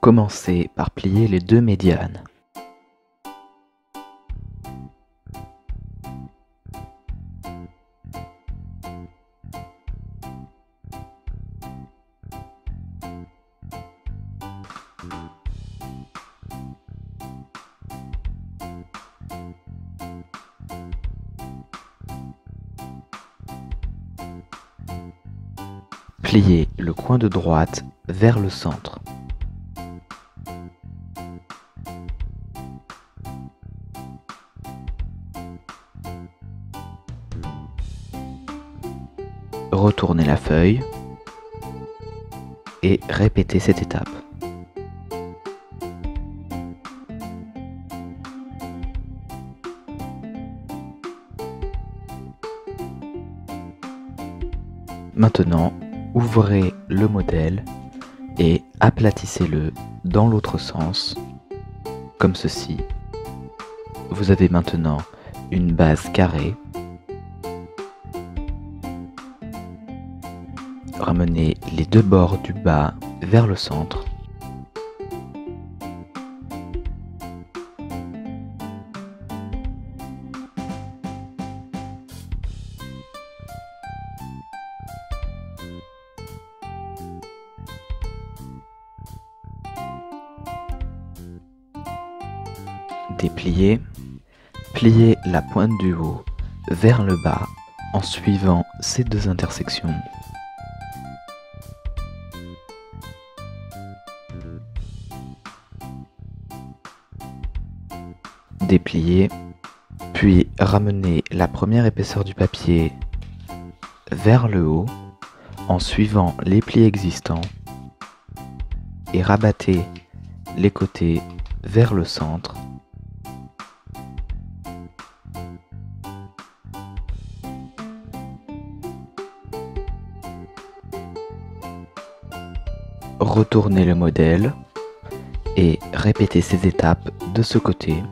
Commencez par plier les deux médianes. Pliez le coin de droite vers le centre. Retournez la feuille et répétez cette étape. Maintenant, ouvrez le modèle et aplatissez-le dans l'autre sens, comme ceci. Vous avez maintenant une base carrée. Ramenez les deux bords du bas vers le centre. Dépliez, pliez la pointe du haut vers le bas en suivant ces deux intersections. Dépliez, puis ramenez la première épaisseur du papier vers le haut en suivant les plis existants et rabattez les côtés vers le centre. Retournez le modèle et répétez ces étapes de ce côté.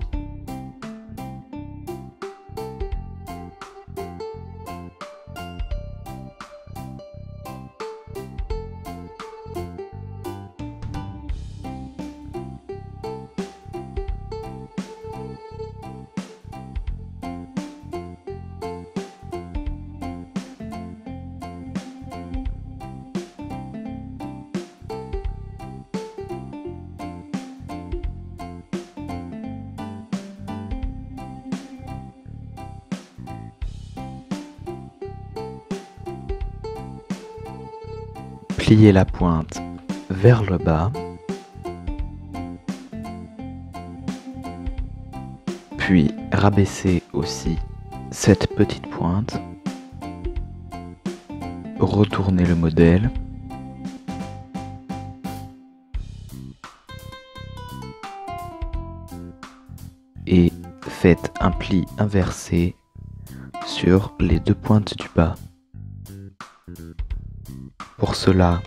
Pliez la pointe vers le bas, puis rabaissez aussi cette petite pointe, retournez le modèle, et faites un pli inversé sur les deux pointes du bas. Pour cela,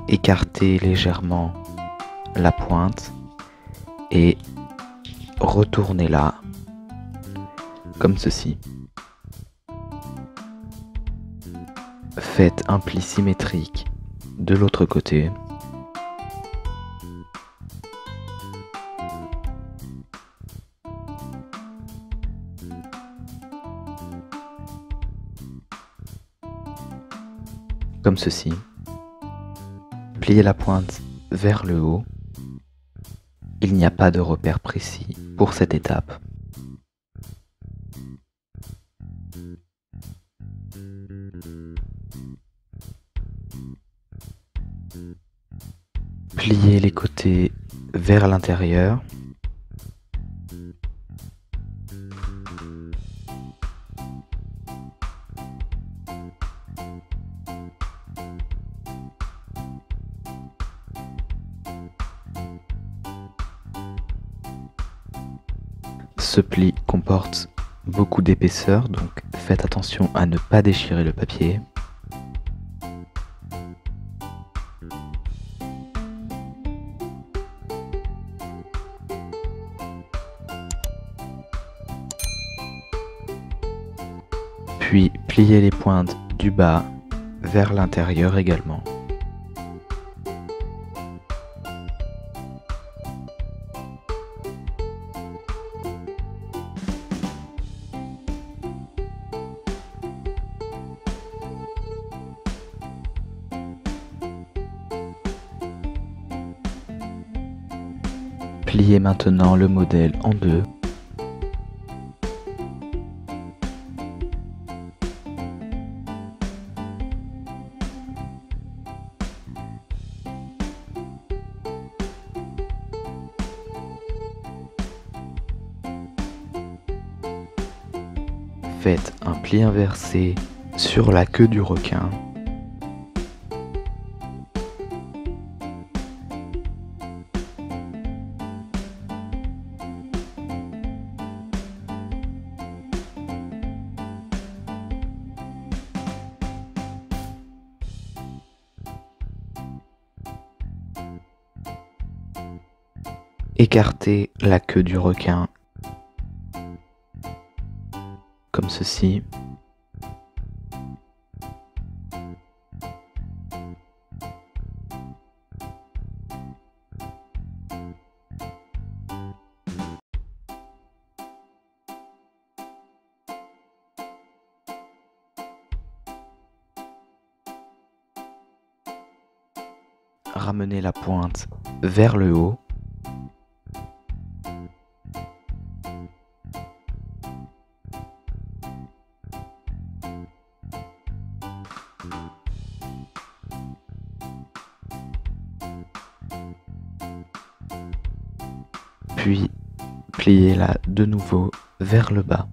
écartez légèrement la pointe et retournez-la comme ceci. Faites un pli symétrique de l'autre côté. Comme ceci. Pliez la pointe vers le haut. Il n'y a pas de repère précis pour cette étape. Pliez les côtés vers l'intérieur. Ce pli comporte beaucoup d'épaisseur, donc faites attention à ne pas déchirer le papier. Puis pliez les pointes du bas vers l'intérieur également. Pliez maintenant le modèle en deux. Faites un pli inversé sur la queue du requin. Écartez la queue du requin comme ceci. Ramenez la pointe vers le haut. Puis pliez-la de nouveau vers le bas.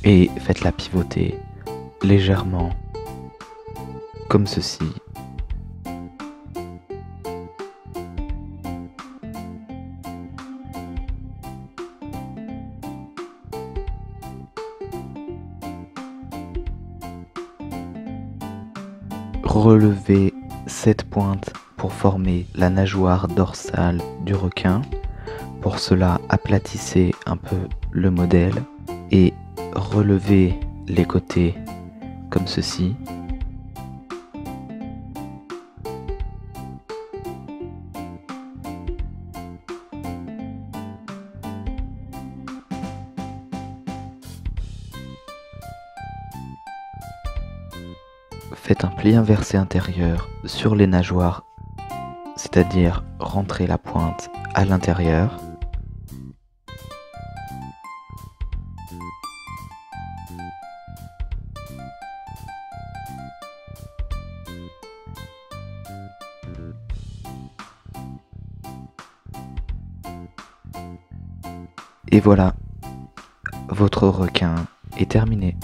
Et faites-la pivoter légèrement, comme ceci. Relevez cette pointe pour former la nageoire dorsale du requin. Pour cela, aplatissez un peu le modèle et relevez les côtés comme ceci. Faites un pli inversé intérieur sur les nageoires, c'est-à-dire rentrez la pointe à l'intérieur. Et voilà, votre requin est terminé.